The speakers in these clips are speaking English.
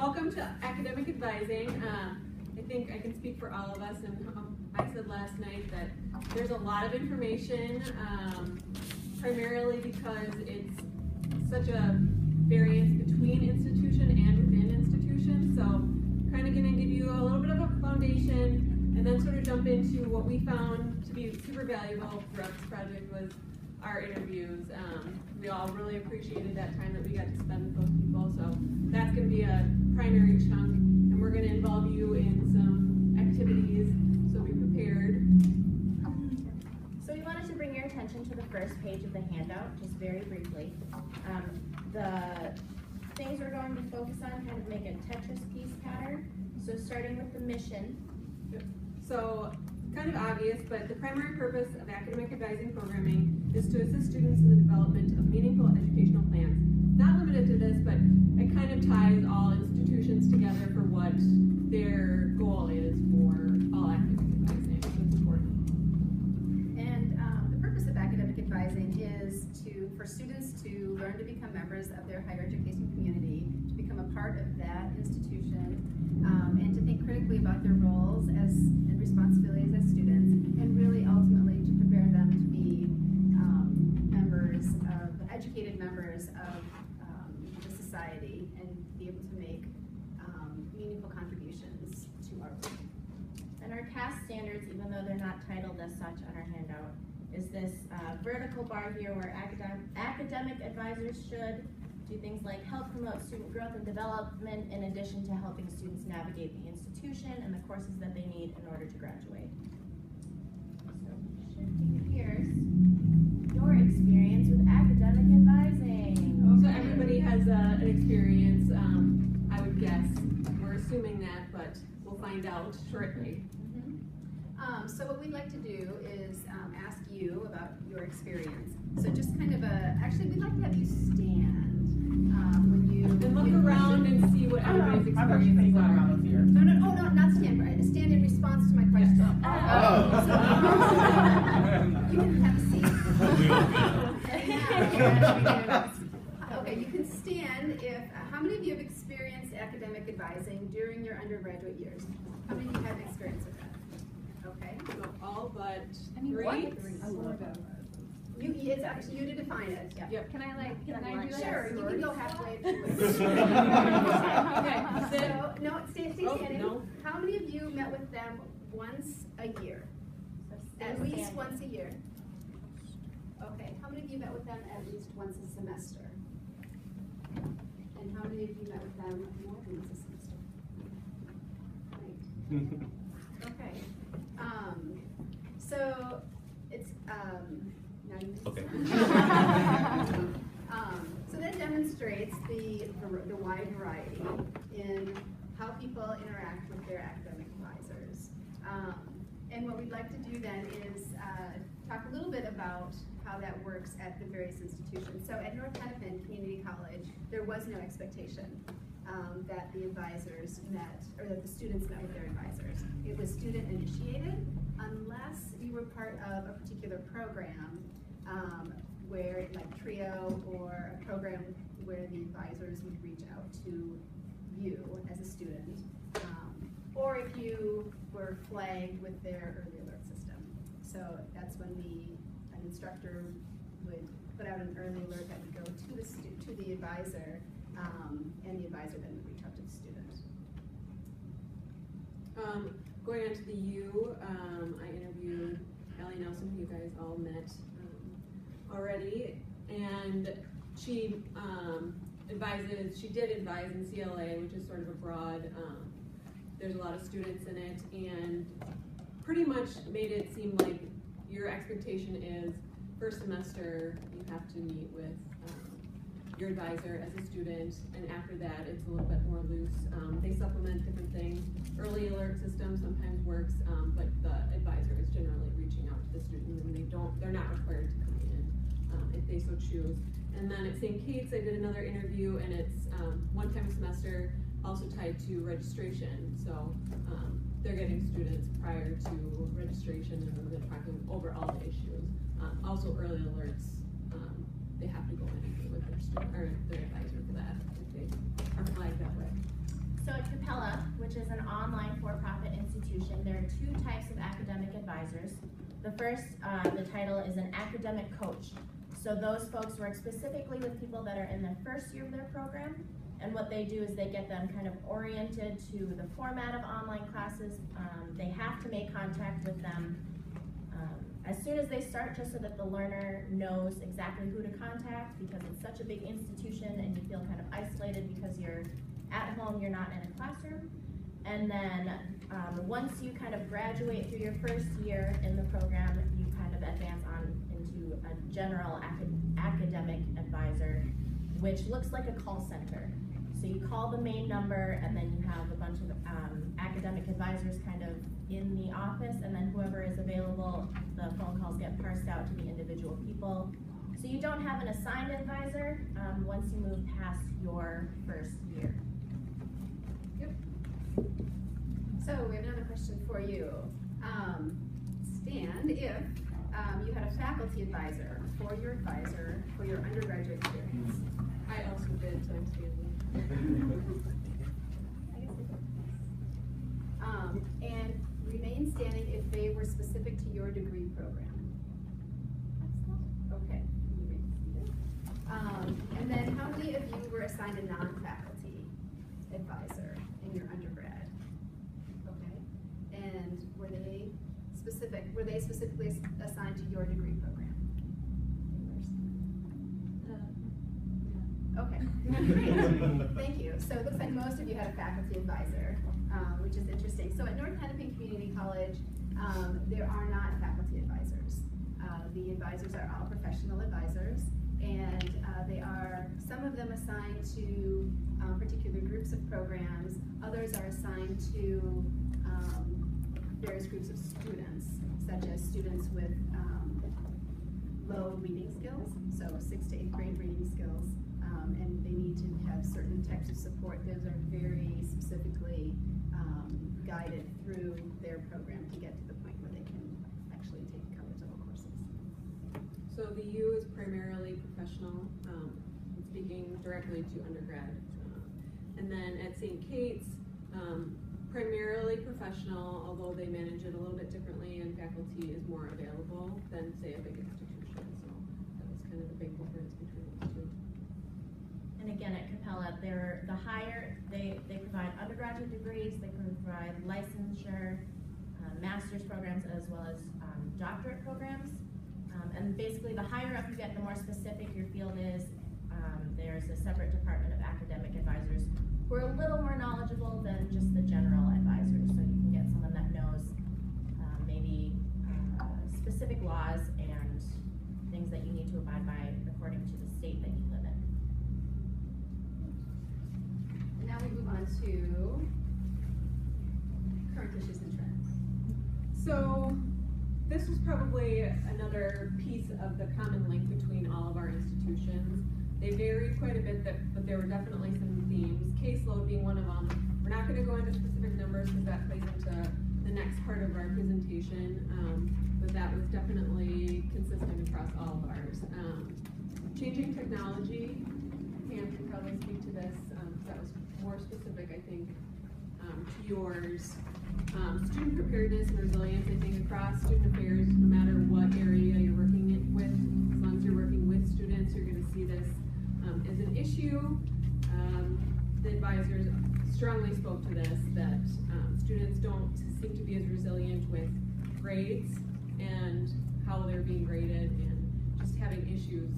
welcome to Academic Advising. I think I can speak for all of us, and I said last night that there's a lot of information, primarily because it's such a variance between institution and within institution. So kind of going to give you a little bit of a foundation and then sort of jump into what we found to be super valuable throughout this project was our interviews. We all really appreciated that time that we got to spend with those people. So that's going to be a primary chunk, and we're going to involve you in some activities, so be prepared. So we wanted to bring your attention to the first page of the handout, just very briefly. The things we're going to focus on kind of make a Tetris piece pattern. So starting with the mission. So kind of obvious, but the primary purpose of academic advising programming is to assist students in the development of meaningful educational plans. Not limited to this, but it kind of ties all institutions together for what their goal is for all academic advising. So it's important. And the purpose of academic advising is for students to learn to become members of their higher education community, to become a part of that institution, and to think critically about their roles and responsibilities as students, and really ultimately to prepare them to be educated members of the society and be able to make meaningful contributions to our work. And our task standards, even though they're not titled as such on our handout, is this vertical bar here where academic advisors should do things like help promote student growth and development in addition to helping students navigate the institution and the courses that they need in order to graduate. So shifting gears, your experience with academic advising. So everybody has an experience, I would guess. We're assuming that, but we'll find out shortly. So what we'd like to do is ask you about your experience. So just kind of actually we'd like to have you stand when you... And look around and see what everybody's experiences are. No, not stand, right? Stand in response to my question. So, you can have a seat. Okay, you can stand if, how many of you have experienced academic advising during your undergraduate years? How many of you have experience with that? Okay. So all but three. It's up to you to define it. Yeah. Yep. Can I do that? Sure, you can go halfway. Okay. So, no, stay standing. No. How many of you met with them once a year? At least once a year. Okay. How many of you met with them at least once a semester? And how many of you met with them more than once a semester? Right. Okay. So it's now you okay. So that demonstrates the wide variety in how people interact with their academic advisors. And what we'd like to do then is talk a little bit about how that works at the various institutions. So at North Hennepin Community College, there was no expectation that the advisors met, or that the students met with their advisors. It was student initiated, unless you were part of a particular program where, like TRIO, or a program where the advisors would reach out to you as a student, or if you were flagged with their early alert system. So that's when an instructor would put out an early alert that would go to the advisor, and the advisor then would reach out to the student. Going on to the U, I interviewed Allie Nelson, who you guys all met already, and she did advise in CLA, which is sort of a broad, there's a lot of students in it, and pretty much made it seem like your expectation is first semester you have to meet with your advisor as a student, and after that it's a little bit more loose. They supplement different things. Early alert system sometimes works, but the advisor is generally reaching out to the student, and they're not required to come in if they so choose. And then at St. Kate's I did another interview, and it's one time a semester, also tied to registration. So they're getting students prior to registration, and then they're talking over all the issues. Also early alerts, they have to go in and meet with their student or their advisor for that if they are flagged that way. an online for-profit institution, there are two types of academic advisors. The first, the title is an academic coach. So those folks work specifically with people that are in their first year of their program, and what they do is they get them kind of oriented to the format of online classes. They have to make contact with them as soon as they start, just so that the learner knows exactly who to contact, because it's such a big institution and you feel kind of isolated because you're at home, you're not in a classroom. And then once you kind of graduate through your first year in the program, you kind of advance on into a general academic advisor, which looks like a call center. So you call the main number, and then you have a bunch of academic advisors kind of in the office, and then whoever is available, the phone calls get parsed out to the individual people. So you don't have an assigned advisor once you move past your first year. Yep. So we have another question for you. Stan, if you had a faculty advisor for your undergraduate experience. I also did, so I'm Stanley. And remain standing if they were specific to your degree program. Okay. And then how many of you were assigned a non-faculty advisor in your undergrad? Okay. And were they specifically assigned to your degree program? Okay, great, thank you. So it looks like most of you had a faculty advisor, which is interesting. So at North Hennepin Community College, there are not faculty advisors. The advisors are all professional advisors, and some of them assigned to particular groups of programs, others are assigned to various groups of students, such as students with low reading skills, so 6th to 8th grade reading skills. And they need to have certain types of support. Those are very specifically guided through their program to get to the point where they can actually take college-level courses. So the U is primarily professional, speaking directly to undergrad. And then at St. Kate's, primarily professional, although they manage it a little bit differently and faculty is more available than, say, a big institution. So that was kind of the big difference between those two. And again, at Capella, they provide undergraduate degrees, they provide licensure, master's programs, as well as doctorate programs. And basically, the higher up you get, the more specific your field is. There's a separate department of academic advisors who are a little more knowledgeable than just the general advisors. So you can get someone that knows maybe specific laws and things that you need to abide by according to the state that you live in. And now we move on to current issues and trends. So this was probably another piece of the common link between all of our institutions. They varied quite a bit, but there were definitely some themes, caseload being one of them. We're not going to go into specific numbers because that plays into the next part of our presentation, but that was definitely consistent across all of ours. Changing technology, Pam can probably speak to this, that was more specific, I think, to yours. Student preparedness and resilience, I think across student affairs, no matter what area you're working with, as long as you're working with students, you're going to see this as an issue. The advisors strongly spoke to this, that students don't seem to be as resilient with grades and how they're being graded, and just having issues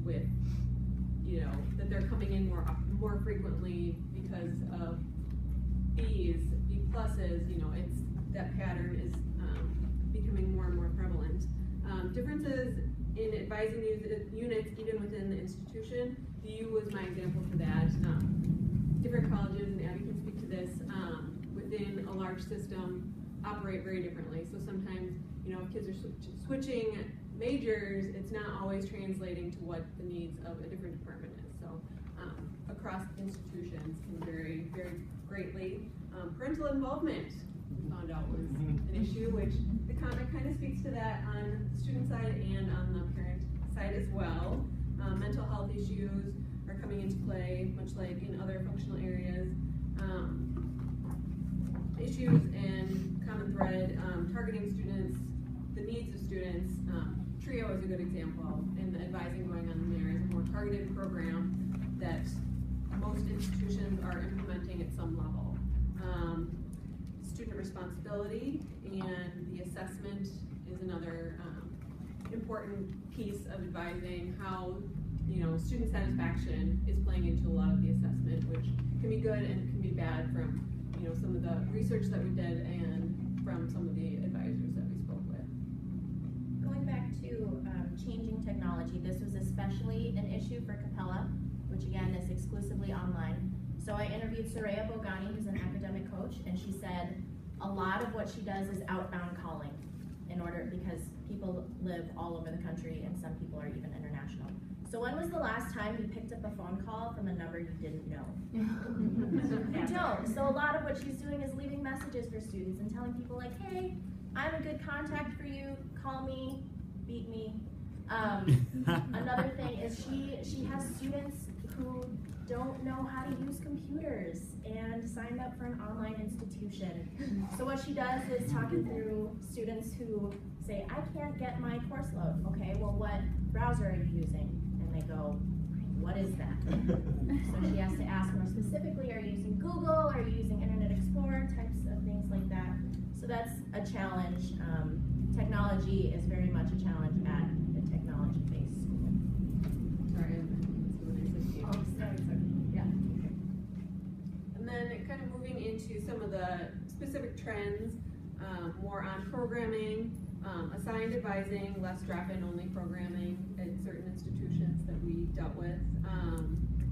with, that they're coming in more frequently because of B's, B pluses, it's that pattern is becoming more and more prevalent. Differences in advising units even within the institution. The U was my example for that. Different colleges, and Abby can speak to this, within a large system operate very differently. So sometimes, if kids are switching majors, it's not always translating to what the needs of a different department is. So across institutions can vary very greatly. Parental involvement, we found out, was an issue, which the comic kind of speaks to that on the student side and on the parent side as well. Mental health issues are coming into play, much like in other functional areas. issues and common thread, targeting students, the needs of students. TRIO is a good example, and the advising going on there is a more targeted program that most institutions are implementing at some level. Student responsibility and the assessment is another important piece of advising how, you know, student satisfaction is playing into a lot of the assessment, which can be good and can be bad from, you know, some of the research that we did and from some of the advisors that we spoke with. Going back to changing technology, this was especially an issue for Capella, which again is exclusively online. So I interviewed Soraya Bogani, who's an academic coach, and she said a lot of what she does is outbound calling because people live all over the country and some people are even international. So when was the last time you picked up a phone call from a number you didn't know? You don't. So a lot of what she's doing is leaving messages for students and telling people like, hey, I'm a good contact for you, call me, beat me. Another thing is she has students who don't know how to use computers and signed up for an online institution. So what she does is talking through students who say, I can't get my course load. Okay, well what browser are you using? And they go, what is that? So she has to ask more specifically, are you using Google? Are you using Internet Explorer? Types of things like that. So that's a challenge. Technology is very much a challenge at a technology-based school. Sorry, Yeah. and then kind of moving into some of the specific trends, more on programming, assigned advising, less drop-in only programming at certain institutions that we dealt with,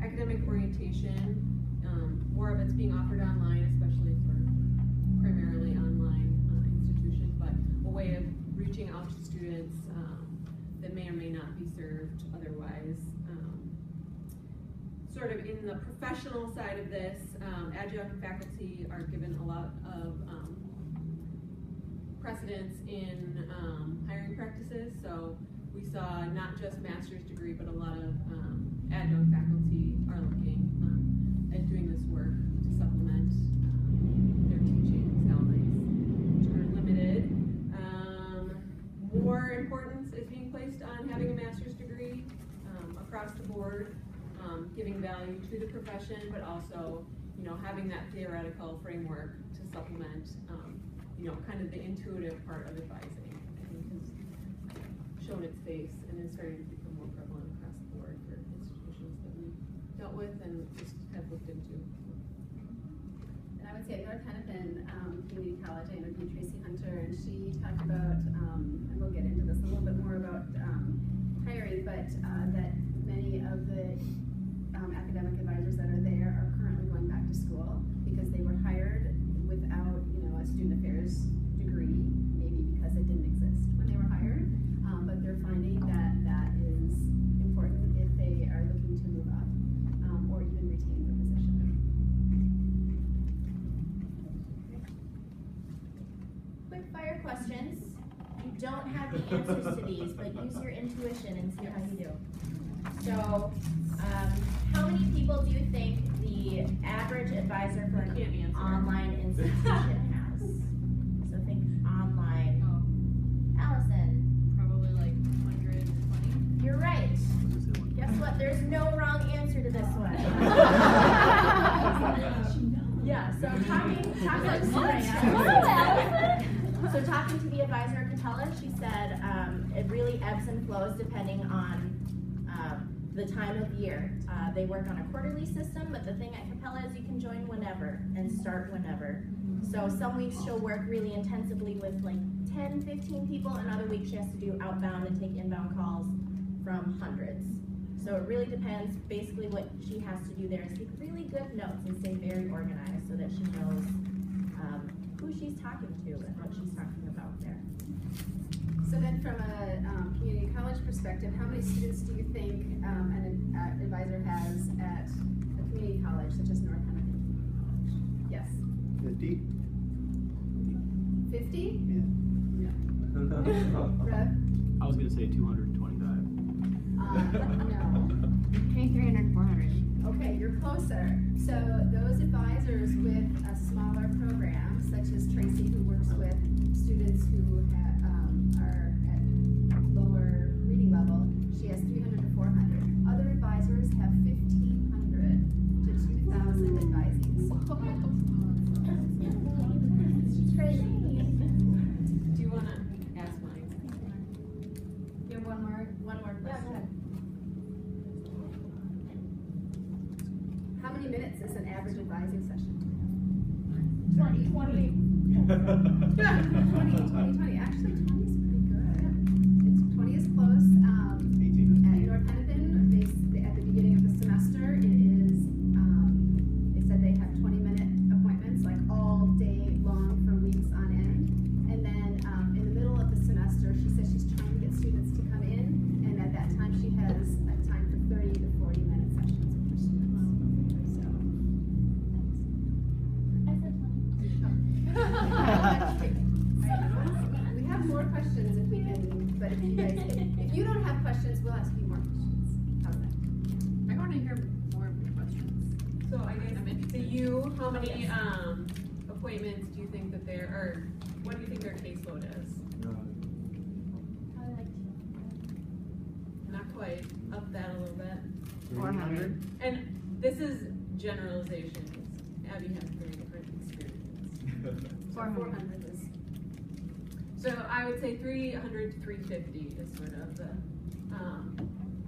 academic orientation, more of it's being offered online, especially for primarily online institutions, but a way of reaching out to students that may or may not be served otherwise. Sort of in the professional side of this, adjunct faculty are given a lot of precedence in hiring practices. So we saw not just master's degree, but a lot of adjunct faculty are looking at doing this work to supplement their teaching salaries, which are limited. More importance is being placed on having a master's degree across the board. Giving value to the profession, but also, you know, having that theoretical framework to supplement, you know, kind of the intuitive part of advising. I think has shown its face and is starting to become more prevalent across the board for institutions that we dealt with and just have looked into. And I would say at North Hennepin Community College, I interviewed Tracy Hunter, and she talked about, and we'll get into this a little bit more about hiring, but that many of the academic advisors that are there are currently going back to school because they were hired without, you know, a student affairs degree, maybe because it didn't exist when they were hired, but they're finding that that is important if they are looking to move up or even retain their position. Quick fire questions. You don't have the answers to these, but use your intuition and see how you do. So, how many people do you think the average advisor for an online institution has? So think online. Allison. Probably like 120. You're right. Guess what? There's no wrong answer to this one. Yeah, so talking to the advisor at Capella, she said it really ebbs and flows depending on the time of year. They work on a quarterly system, but the thing at Capella is you can join whenever and start whenever. So some weeks she'll work really intensively with like 10, 15 people, and other weeks she has to do outbound and take inbound calls from hundreds. So it really depends. Basically what she has to do there is take really good notes and stay very organized so that she knows who she's talking to and what she's talking about there. So then from a community college perspective, how many students do you think an advisor has at a community college such as North Hennepin Community College? Yes. 50? 50? Yeah. No. Rev? I was going to say 225. No. Maybe 300, 400. Okay, you're closer. So those advisors with a smaller program, such 20. 20, actually 20 is pretty good. It's 20 is close. At North Hennepin, at the beginning of the semester, it is, they said they have 20-minute appointments, like all day long for weeks on end. And then in the middle of the semester, she says she's trying to get students to come in, and at that time she has a time for 30 to 40-minute sessions with her students. So, I said 20. we have more questions if we can, but if you don't have questions, we'll ask you more questions. How's that? I want to hear more questions. So I guess, I'm interested. to you, how many, appointments do you think that there, or what do you think their caseload is? Probably like 2. Not quite, up that a little bit. 400. And this is generalizations. Abby has very different experience. 400 is. So I would say 300 to 350 is sort of the,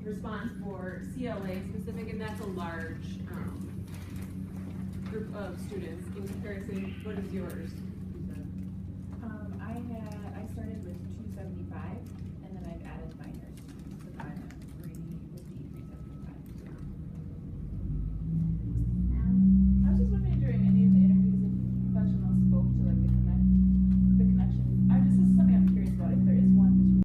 response for CLA specific, and that's a large, group of students in comparison. What is yours?